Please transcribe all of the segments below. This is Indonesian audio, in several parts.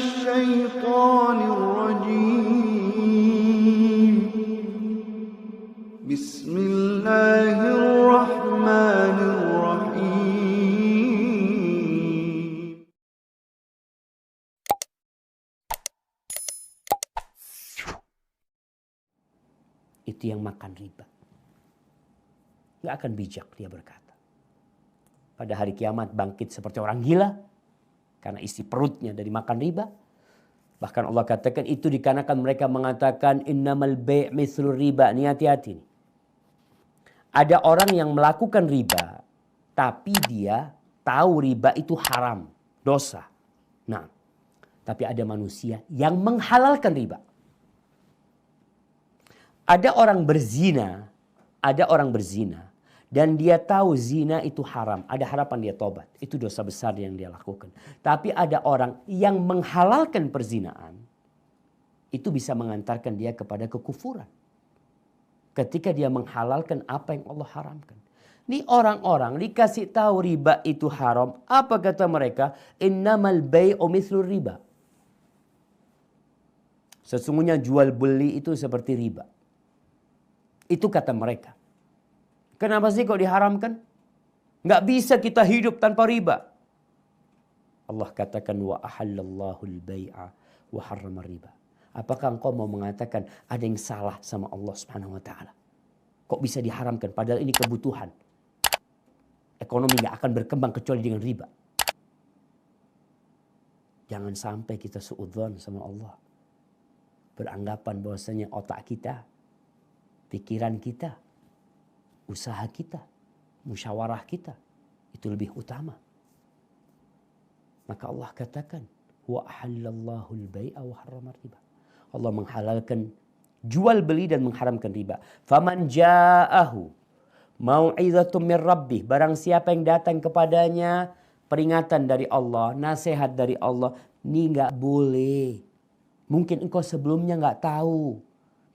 الشيطان الرجيم بسم الله الرحمن الرحيم Itu yang makan riba. Gak akan bijak, dia berkata. Pada hari kiamat bangkit seperti orang gila. Karena isi perutnya dari makan riba. Bahkan Allah katakan itu dikarenakan mereka mengatakan innamal bay' mithlur riba. Ini hati-hati. Ada orang yang melakukan riba. Tapi dia tahu riba itu haram. Dosa. Nah, tapi ada manusia yang menghalalkan riba. Ada orang berzina, dan dia tahu zina itu haram. Ada harapan dia tobat. Itu dosa besar yang dia lakukan. Tapi ada orang yang menghalalkan perzinaan, itu bisa mengantarkan dia kepada kekufuran. Ketika dia menghalalkan apa yang Allah haramkan. Ini orang-orang dikasih tahu riba itu haram. Apa kata mereka? Innamal bay'u mithlur riba. Sesungguhnya jual beli itu seperti riba. Itu kata mereka. Kenapa sih kok diharamkan? Nggak bisa kita hidup tanpa riba. Allah katakan wa ahallallahu al-bai'a wa harrama riba. Apakah engkau mau mengatakan ada yang salah sama Allah Subhanahu wa taala? Kok bisa diharamkan padahal ini kebutuhan? Ekonomi nggak akan berkembang kecuali dengan riba. Jangan sampai kita suudzon sama Allah. Beranggapan bahwasanya otak kita, pikiran kita, usaha kita, musyawarah kita itu lebih utama. Maka Allah katakan wa ahallallahu al-bai'a wa harrama riba. Allah menghalalkan jual beli dan mengharamkan riba. Faman ja'ahu mau'izatun min rabbih, barang siapa yang datang kepadanya peringatan dari Allah, nasihat dari Allah, ini enggak boleh. Mungkin engkau sebelumnya enggak tahu.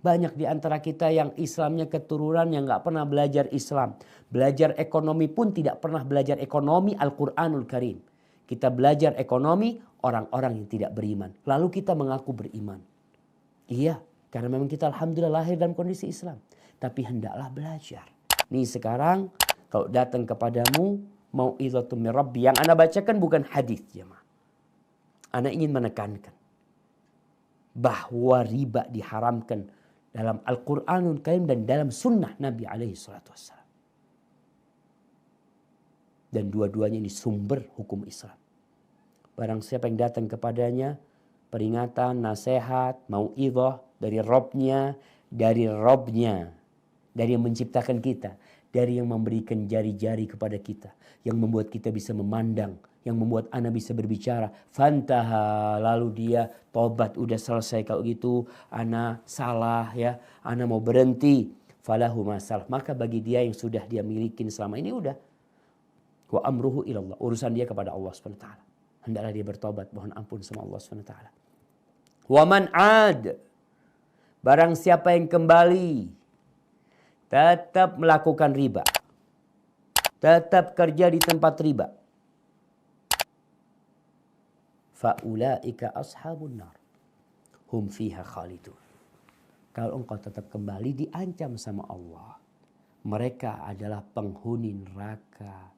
Banyak di antara kita yang Islamnya keturunan yang nggak pernah belajar Islam. Belajar ekonomi pun tidak pernah belajar ekonomi Al-Quranul Karim. Kita belajar ekonomi orang-orang yang tidak beriman. Lalu kita mengaku beriman. Iya, karena memang kita alhamdulillah lahir dalam kondisi Islam. Tapi hendaklah belajar. Nih sekarang kalau datang kepadamu mau'izatun min rabbi. Yang Anda bacakan bukan hadis jemaah. Anda ingin menekankan bahwa riba diharamkan dalam Al-Quranul Karim dan dalam sunnah Nabi SAW. Dan dua-duanya ini sumber hukum Islam. Barang siapa yang datang kepadanya, peringatan, nasihat, mau'izah dari Robnya, dari yang menciptakan kita, dari yang memberikan jari-jari kepada kita, yang membuat kita bisa memandang, yang membuat anak bisa berbicara. Fantaha, lalu dia tobat, udah selesai kalau gitu, anak salah ya, anak mau berhenti. Falahu masalah, maka bagi dia yang sudah dia milikin selama ini udah. Wa amruhu ilallah, urusan dia kepada Allah SWT. Hendaklah dia bertobat, mohon ampun sama Allah SWT. Wa man ad, barang siapa yang kembali, tetap melakukan riba, tetap kerja di tempat riba, faulaika ashabun nar hum fiha khalidun. Kalau engkau tetap kembali diancam sama Allah, mereka adalah penghuni neraka,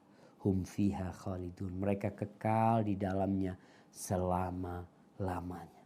hum fiha khalidun, mereka kekal di dalamnya selama-lamanya.